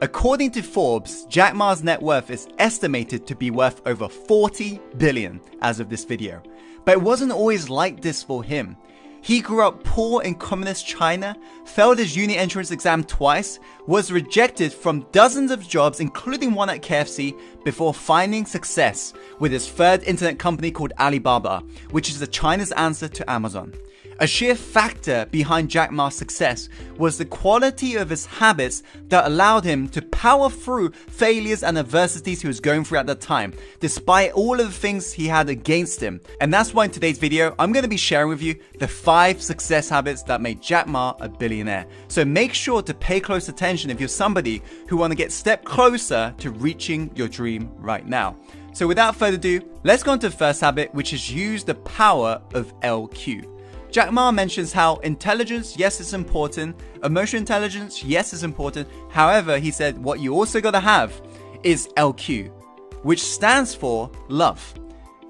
According to Forbes, Jack Ma's net worth is estimated to be worth over 40 billion as of this video. But it wasn't always like this for him. He grew up poor in communist China, failed his uni entrance exam twice, was rejected from dozens of jobs including one at KFC before finding success with his third internet company called Alibaba, which is China's answer to Amazon. A sheer factor behind Jack Ma's success was the quality of his habits that allowed him to power through failures and adversities he was going through at that time, despite all of the things he had against him. And that's why in today's video, I'm going to be sharing with you the 5 success habits that made Jack Ma a billionaire. So make sure to pay close attention if you're somebody who want to get a step closer to reaching your dream right now. So without further ado, let's go on to the first habit, which is use the power of LQ. Jack Ma mentions how intelligence, yes, it's important. Emotional intelligence, yes, it's important. However, he said what you also got to have is LQ, which stands for love.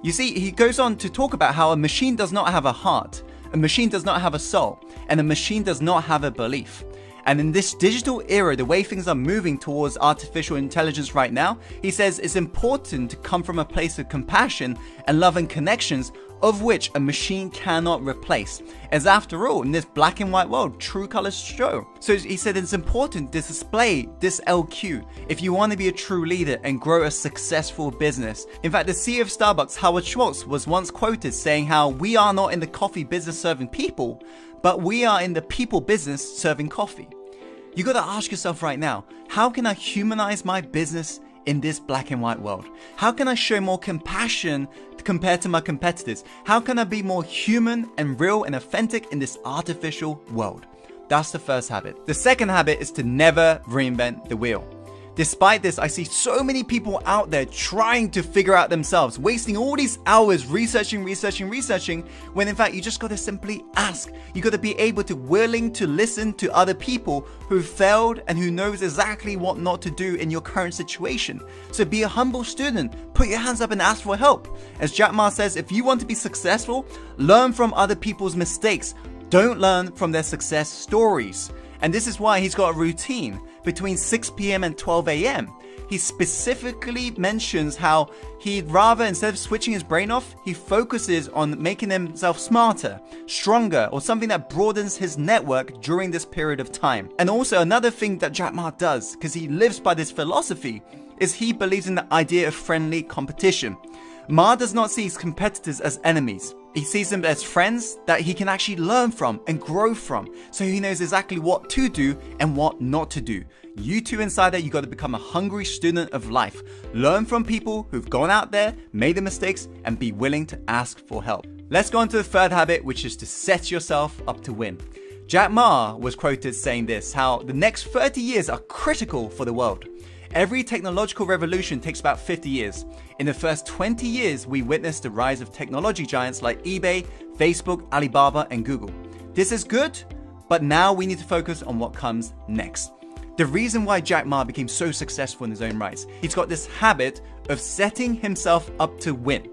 You see, he goes on to talk about how a machine does not have a heart, a machine does not have a soul, and a machine does not have a belief. And in this digital era, the way things are moving towards artificial intelligence right now, he says it's important to come from a place of compassion and love and connections, of which a machine cannot replace. As after all, in this black and white world, true colors show. So he said it's important to display this LQ if you want to be a true leader and grow a successful business. In fact, the CEO of Starbucks, Howard Schultz, was once quoted saying how we are not in the coffee business serving people, but we are in the people business serving coffee. You got to ask yourself right now, how can I humanize my business in this black and white world? How can I show more compassion compared to my competitors? How can I be more human and real and authentic in this artificial world? That's the first habit. The second habit is to never reinvent the wheel. Despite this, I see so many people out there trying to figure out themselves, wasting all these hours researching, when in fact you just got to simply ask. You got to be able to willing to listen to other people who failed and who knows exactly what not to do in your current situation. So be a humble student, put your hands up and ask for help. As Jack Ma says, if you want to be successful, learn from other people's mistakes. Don't learn from their success stories. And this is why he's got a routine between 6 p.m. and 12 a.m. He specifically mentions how he'd rather, instead of switching his brain off, he focuses on making himself smarter, stronger, or something that broadens his network during this period of time. And also another thing that Jack Ma does, because he lives by this philosophy, is he believes in the idea of friendly competition. Ma does not see his competitors as enemies. He sees them as friends that he can actually learn from and grow from, so he knows exactly what to do and what not to do. You too inside that, you got to become a hungry student of life. Learn from people who've gone out there, made the mistakes, and be willing to ask for help. Let's go on to the third habit, which is to set yourself up to win. Jack Ma was quoted saying this, how the next 30 years are critical for the world. Every technological revolution takes about 50 years. In the first 20 years, we witnessed the rise of technology giants like eBay, Facebook, Alibaba, and Google. This is good, but now we need to focus on what comes next. The reason why Jack Ma became so successful in his own rights, he's got this habit of setting himself up to win.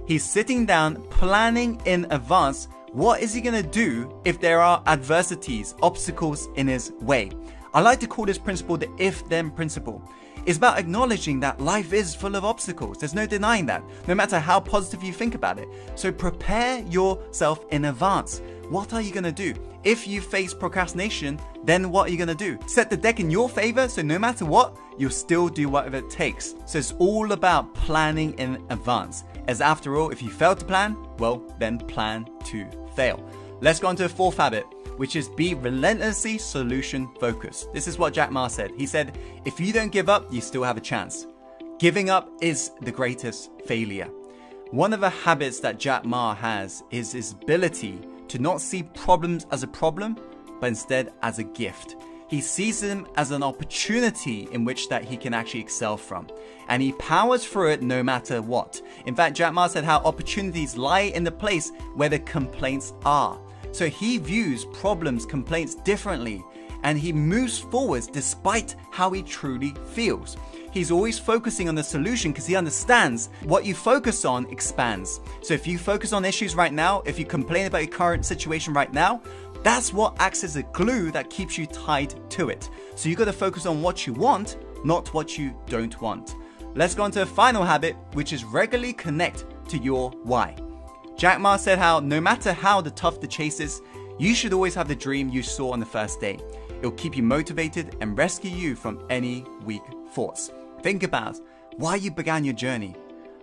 He's sitting down, planning in advance, what is he going to do if there are adversities, obstacles in his way. I like to call this principle the if-then principle. It's about acknowledging that life is full of obstacles. There's no denying that, no matter how positive you think about it. So prepare yourself in advance. What are you going to do? If you face procrastination, then what are you going to do? Set the deck in your favor, so no matter what, you'll still do whatever it takes. So it's all about planning in advance. As after all, if you fail to plan, well, then plan to fail. Let's go on to the fourth habit, which is be relentlessly solution focused. This is what Jack Ma said. He said, if you don't give up, you still have a chance. Giving up is the greatest failure. One of the habits that Jack Ma has is his ability to not see problems as a problem, but instead as a gift. He sees them as an opportunity in which that he can actually excel from. And he powers through it no matter what. In fact, Jack Ma said how opportunities lie in the place where the complaints are. So he views problems, complaints differently, and he moves forwards despite how he truly feels. He's always focusing on the solution because he understands what you focus on expands. So if you focus on issues right now, if you complain about your current situation right now, that's what acts as a glue that keeps you tied to it. So you got to focus on what you want not what you don't want. Let's go on to the final habit, which is regularly connect to your why. Jack Ma said how no matter how tough the chase is, you should always have the dream you saw on the first day. It'll keep you motivated and rescue you from any weak thoughts. Think about why you began your journey.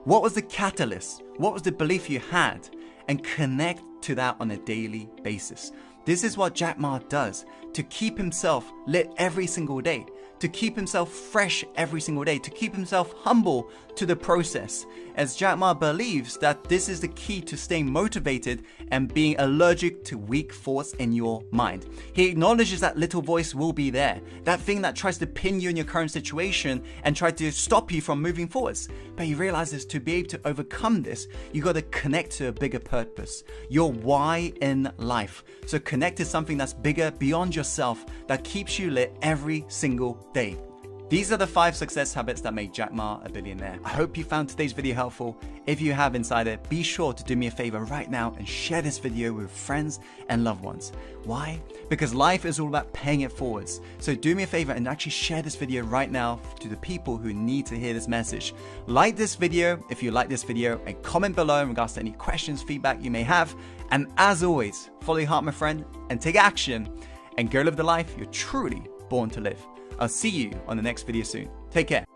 What was the catalyst? What was the belief you had? And connect to that on a daily basis. This is what Jack Ma does to keep himself lit every single day, to keep himself fresh every single day, to keep himself humble to the process, as Jack Ma believes that this is the key to staying motivated and being allergic to weak thoughts in your mind. He acknowledges that little voice will be there, that thing that tries to pin you in your current situation and try to stop you from moving forwards. But he realizes to be able to overcome this, you got to connect to a bigger purpose, your why in life. So connect to something that's bigger beyond yourself, that keeps you lit every single day. These are the 5 success habits that make Jack Ma a billionaire. I hope you found today's video helpful. If you have, Insider, be sure to do me a favor right now and share this video with friends and loved ones. Why? Because life is all about paying it forwards. So do me a favor and actually share this video right now to the people who need to hear this message. Like this video if you like this video, and comment below in regards to any questions, feedback you may have. And as always, follow your heart, my friend, and take action and go live the life you're truly born to live. I'll see you on the next video soon. Take care.